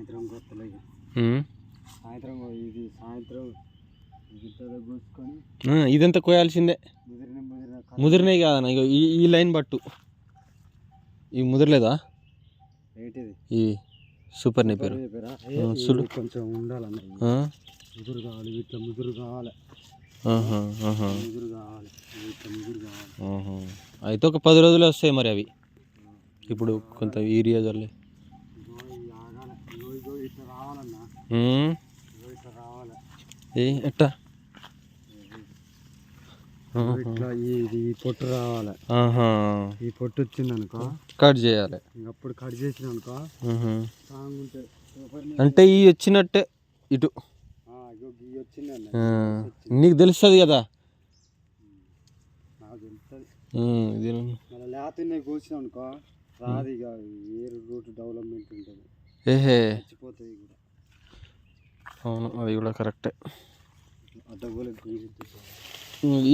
సాయంత్రం కొత్తలేదు సాయంత్రం ఇది సాయంత్రం కూసుకొని ఇదంతా కోయాల్సిందే. ముదిరినాయి కాదన్న, ఇక ఈ లైన్ పట్టు. ఇవి ముదిరలేదా ఏంటిది? ఈ సూపర్ నేపేరు చూడు కొంచెం ఉండాలన్న. ముదురు కావాలి, ఇట్లా ముదురు కావాలి, ముదురు కావాలి, ఇట్లా ముదురు కావాలి. అయితే ఒక 10 రోజులు వస్తాయి మరి అవి. ఇప్పుడు కొంత ఏరియా జల్లి ఇట్లా రావాలన్నా, ఇట్లా రావాలి. ఎట్టా ఇట్లా ఈ పొట్టు రావాలి. ఈ పొట్టు వచ్చింది అనుకో కట్ చేయాలి. అప్పుడు కట్ చేసిన అనుకో అంటే ఈ వచ్చినట్టే ఇటు వచ్చింది. నీకు తెలుస్తుంది కదా. నాకు తెలుస్తుంది. మళ్ళీ లేత కూర్చున్నాం అనుకో రాదు, ఇక వేరే రూట్ డెవలప్మెంట్ ఉంటుంది. చచ్చిపోతుంది కూడా. అవును, అది కూడా కరెక్టే.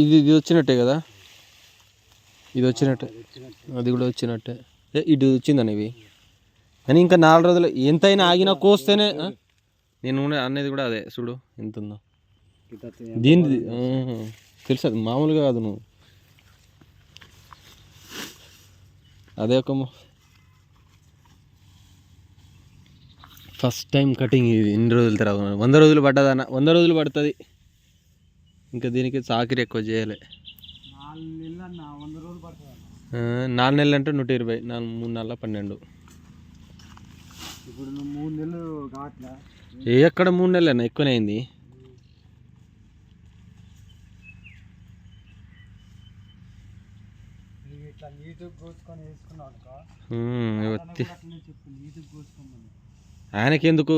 ఇది ఇది వచ్చినట్టే కదా, ఇది వచ్చినట్టే, అది కూడా వచ్చినట్టే. ఇటు వచ్చిందని ఇవి కానీ ఇంకా 4 రోజులు ఎంతైనా ఆగినా కోస్తేనే. నేను అనేది కూడా అదే, చూడు ఎంత ఉందో దీనిది. తెలుసు, అది మామూలుగా కాదు. నువ్వు అదే ఒక ఫస్ట్ టైం కటింగ్. ఇది ఎన్ని రోజులు తర్వాత 100 రోజులు పడ్డదన్న. 100 రోజులు పడుతుంది. ఇంకా దీనికి చాకిరి ఎక్కువ చేయాలి. 4 నెలలు అంటే 120, 3 నెలల 12. ఇప్పుడు 3 నెలలు కావట్లే. ఎక్కడ 3 నెలలు అన్న, ఎక్కువనే అయింది. ఆయనకెందుకు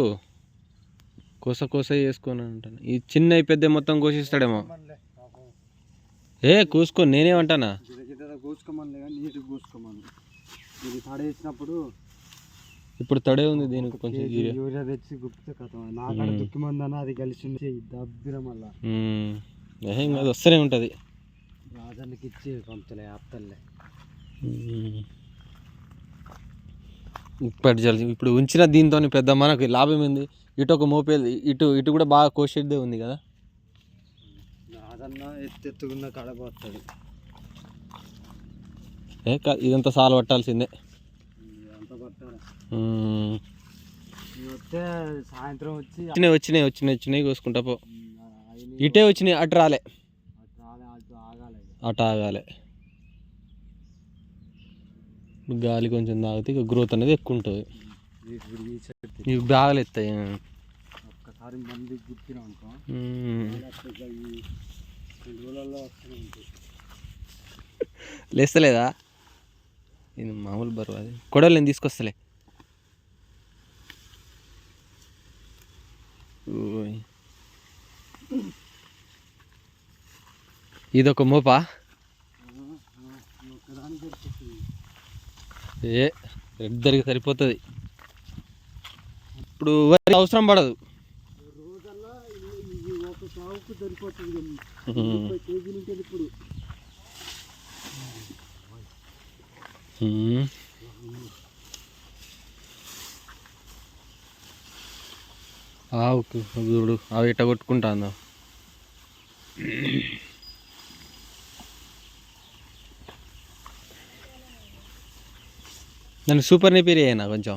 కోస వేసుకొని అంటాను. ఈ చిన్న పెద్ద మొత్తం కోసిస్తాడేమో. కోసుకొని నేనేమంటానా, ఇప్పుడు తడే ఉంది దీనికి కొంచెం యూరియా తెచ్చి గుప్పితే కథ. నాకడ దుఃఖమందన అది కలిసి దబ్బిన మళ్ళా ఏం కాదు, వస్తూనే ఉంటుంది. రాజన్నకి ఇచ్చి పంపుతలే అత్తలే. ఇప్పుడు ఉంచిన దీంతో పెద్ద మనకు లాభం ఏంది? ఇటు ఒక మోపేది, ఇటు కూడా బాగా కోసేదే ఉంది కదా. రాజన్న ఎత్తుకున్న కడబోతుంది. ఇదంతా సాలు పట్టాల్సిందే. సాయంత్రం వచ్చినాయి కోసుకుంటా పో. ఇటే వచ్చినాయి, అటు రాలే, అటు ఆగాలి. గాలి కొంచెం తాగితే ఇక గ్రోత్ అనేది ఎక్కువ ఉంటుంది. ఇవి బాగా ఎత్తాయి. ఒక్కసారి మంది గుర్తినాం అనుకో లేస్తలేదా? ఇది మామూలు బరువు. అది కొడలు నేను తీసుకొస్తలే. ఇదొక మోపా. ఇద్దరికి సరిపోతుంది. ఇప్పుడు అవసరం పడదు. చూడు అవి ఇట్ట కొట్టుకుంటాను. దాన్ని సూపర్ నేపేర్ అయ్యానా కొంచెం.